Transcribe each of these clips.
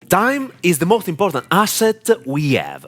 Time is the most important asset we have.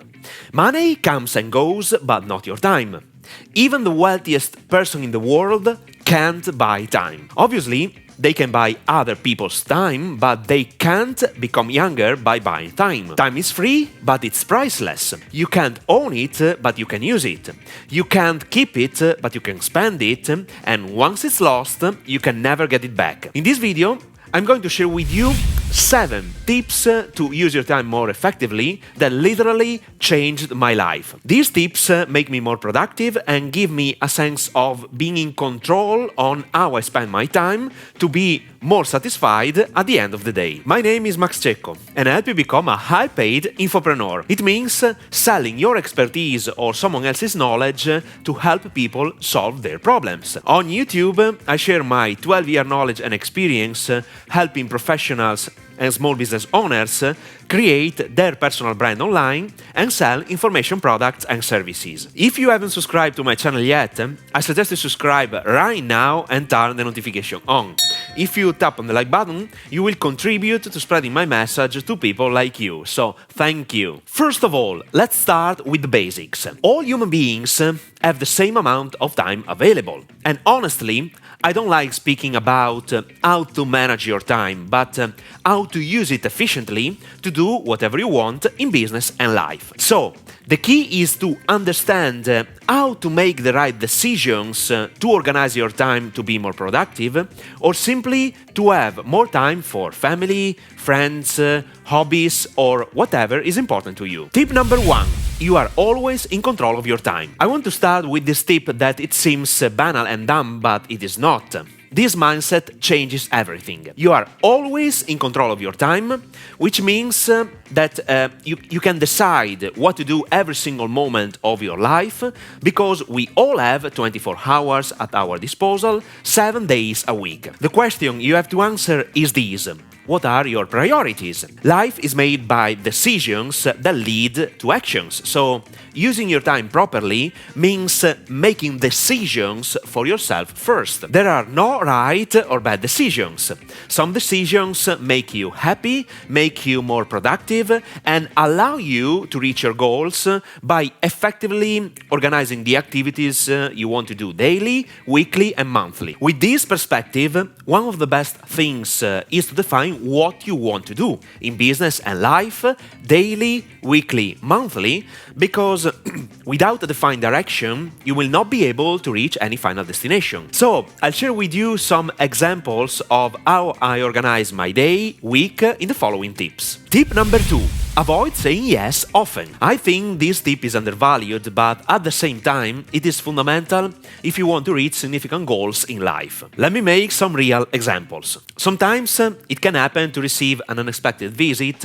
Money comes and goes, but not your time. Even the wealthiest person in the world can't buy time. Obviously, they can buy other people's time, but they can't become younger by buying time. Time is free, but it's priceless. You can't own it, but you can use it. You can't keep it, but you can spend it, and once it's lost, you can never get it back. In this video, I'm going to share with you 7 tips to use your time more effectively that literally changed my life. These tips make me more productive and give me a sense of being in control on how I spend my time to be more satisfied at the end of the day. My name is Max Cecco and I help you become a high-paid infopreneur. It means selling your expertise or someone else's knowledge to help people solve their problems. On YouTube, I share my 12-year knowledge and experience helping professionals and small business owners create their personal brand online and sell information products and services. If you haven't subscribed to my channel yet, I suggest you subscribe right now and turn the notification on. If you tap on the like button, you will contribute to spreading my message to people like you, so thank you. First of all, let's start with the basics. All human beings have the same amount of time available. And honestly, I don't like speaking about how to manage your time, but how to use it efficiently to do whatever you want in business and life. So, the key is to understand how to make the right decisions to organize your time to be more productive, or simply to have more time for family, friends, hobbies, or whatever is important to you. Tip number 1. You are always in control of your time. I want to start with this tip that it seems banal and dumb, but it is not. This mindset changes everything. You are always in control of your time, which means that you can decide what to do every single moment of your life, because we all have 24 hours at our disposal, 7 days a week. The question you have to answer is this. What are your priorities? Life is made by decisions that lead to actions. So, using your time properly means making decisions for yourself first. There are no right or bad decisions. Some decisions make you happy, make you more productive, and allow you to reach your goals by effectively organizing the activities you want to do daily, weekly, and monthly. With this perspective, one of the best things is to define what you want to do in business and life, daily, weekly, monthly, because without a defined direction, you will not be able to reach any final destination. So, I'll share with you some examples of how I organize my day, week, in the following tips. Tip number 2. Avoid saying yes often. I think this tip is undervalued, but at the same time, it is fundamental if you want to reach significant goals in life. Let me make some real examples. Sometimes it can happen to receive an unexpected visit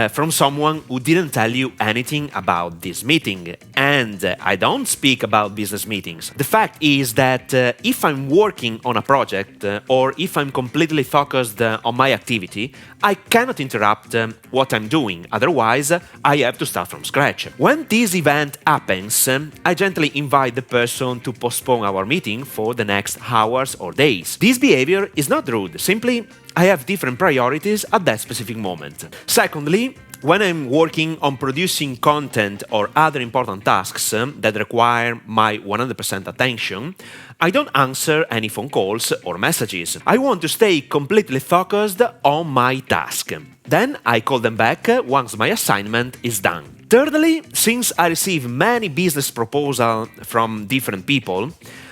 from someone who didn't tell you anything about this meeting. And I don't speak about business meetings. The fact is that if I'm working on a project or if I'm completely focused on my activity, I cannot interrupt what I'm doing. Otherwise, I have to start from scratch. When this event happens, I gently invite the person to postpone our meeting for the next hours or days. This behavior is not rude. Simply, I have different priorities at that specific moment. Secondly, when I'm working on producing content or other important tasks that require my 100% attention, I don't answer any phone calls or messages. I want to stay completely focused on my task. Then I call them back once my assignment is done. Thirdly, since I receive many business proposals from different people,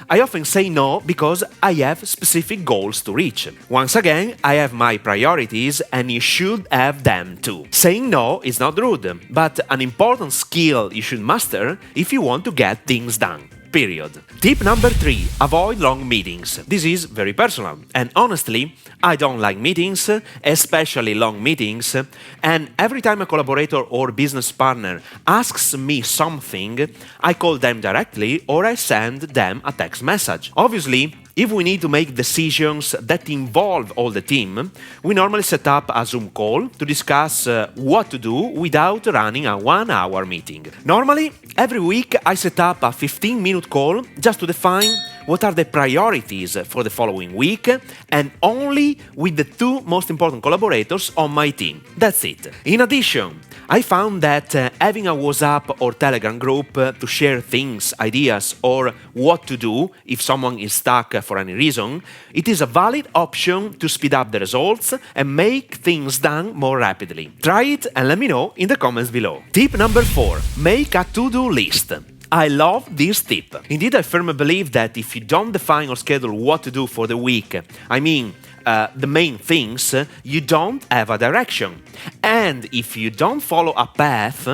I often say no because I have specific goals to reach. Once again, I have my priorities and you should have them too. Saying no is not rude, but an important skill you should master if you want to get things done. Period. Tip number 3. Avoid long meetings. This is very personal, and honestly, I don't like meetings, especially long meetings, and every time a collaborator or business partner asks me something, I call them directly or I send them a text message. Obviously, if we need to make decisions that involve all the team, we normally set up a Zoom call to discuss what to do without running a 1-hour meeting. Normally, every week I set up a 15-minute call just to define what are the priorities for the following week, and only with the two most important collaborators on my team. That's it. In addition, I found that having a WhatsApp or Telegram group to share things, ideas, or what to do if someone is stuck for any reason, it is a valid option to speed up the results and make things done more rapidly. Try it and let me know in the comments below. Tip number 4. Make a to-do list. I love this tip. Indeed, I firmly believe that if you don't define or schedule what to do for the week, the main things, you don't have a direction. And if you don't follow a path,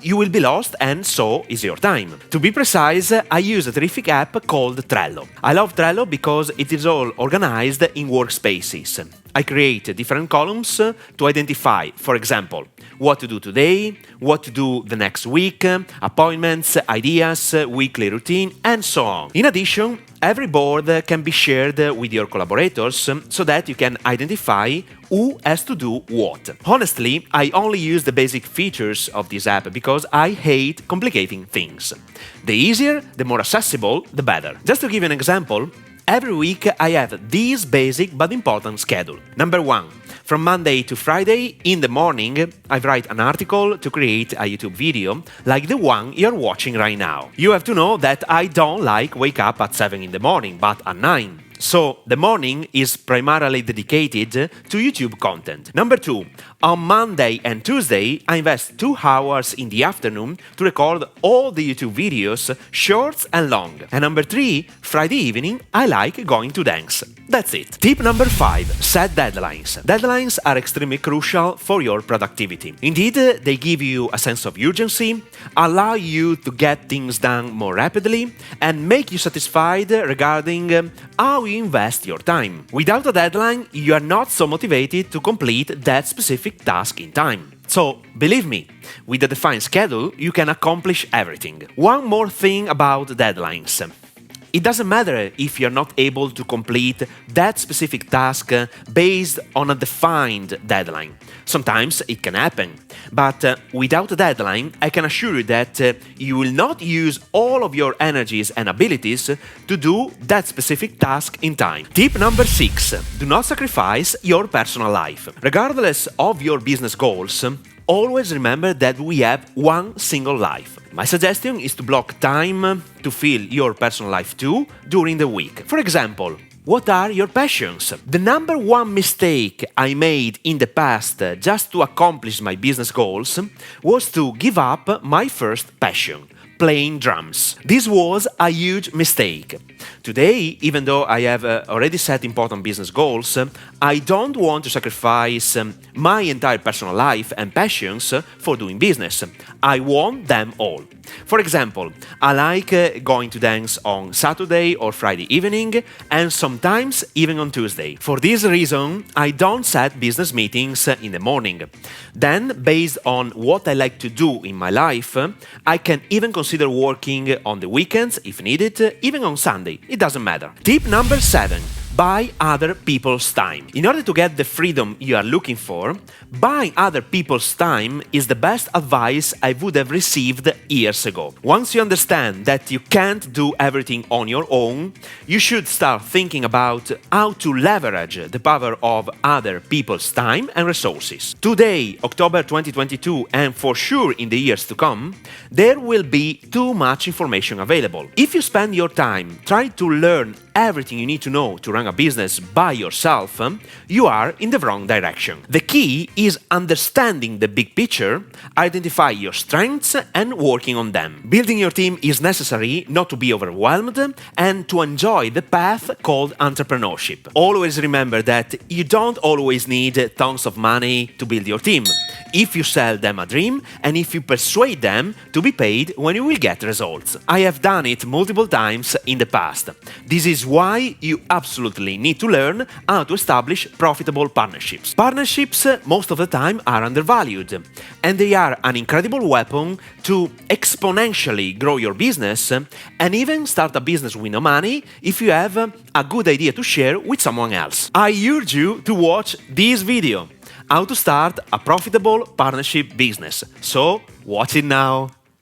you will be lost, and so is your time. To be precise, I use a terrific app called Trello. I love Trello because it is all organized in workspaces. I create different columns to identify, for example, what to do today, what to do the next week, appointments, ideas, weekly routine, and so on. In addition, every board can be shared with your collaborators so that you can identify who has to do what. Honestly, I only use the basic features of this app because I hate complicating things. The easier, the more accessible, the better. Just to give you an example, every week I have this basic but important schedule. Number 1. From Monday to Friday, in the morning, I write an article to create a YouTube video like the one you're watching right now. You have to know that I don't like wake up at 7 in the morning, but at 9. So, the morning is primarily dedicated to YouTube content. Number 2. On Monday and Tuesday, I invest 2 hours in the afternoon to record all the YouTube videos, shorts and long. And number 3, Friday evening, I like going to dance. That's it. Tip number 5. Set deadlines. Deadlines are extremely crucial for your productivity. Indeed, they give you a sense of urgency, allow you to get things done more rapidly, and make you satisfied regarding how you invest your time. Without a deadline, you are not so motivated to complete that specific task in time. So, believe me, with a defined schedule, you can accomplish everything. One more thing about deadlines. It doesn't matter if you're not able to complete that specific task based on a defined deadline. Sometimes it can happen, but without a deadline, I can assure you that you will not use all of your energies and abilities to do that specific task in time. Tip number 6. Do not sacrifice your personal life. Regardless of your business goals, always remember that we have one single life. My suggestion is to block time to fill your personal life too during the week. For example, what are your passions? The number 1 mistake I made in the past just to accomplish my business goals was to give up my first passion, playing drums. This was a huge mistake. Today, even though I have already set important business goals, I don't want to sacrifice my entire personal life and passions for doing business. I want them all. For example, I like going to dance on Saturday or Friday evening, and sometimes even on Tuesday. For this reason, I don't set business meetings in the morning. Then, based on what I like to do in my life, I can even consider working on the weekends if needed, even on Sunday. It doesn't matter. Tip number 7. Buy other people's time. In order to get the freedom you are looking for, buying other people's time is the best advice I would have received years ago. Once you understand that you can't do everything on your own, you should start thinking about how to leverage the power of other people's time and resources. Today, October 2022, and for sure in the years to come, there will be too much information available. If you spend your time trying to learn everything you need to know to run a business by yourself, you are in the wrong direction. The key is understanding the big picture, identify your strengths and working on them. Building your team is necessary not to be overwhelmed and to enjoy the path called entrepreneurship. Always remember that you don't always need tons of money to build your team. If you sell them a dream and if you persuade them to be paid when you will get results. I have done it multiple times in the past. This is why you absolutely need to learn how to establish profitable partnerships. Partnerships, most of the time, are undervalued, and they are an incredible weapon to exponentially grow your business and even start a business with no money if you have a good idea to share with someone else. I urge you to watch this video, how to start a profitable partnership business. So, watch it now.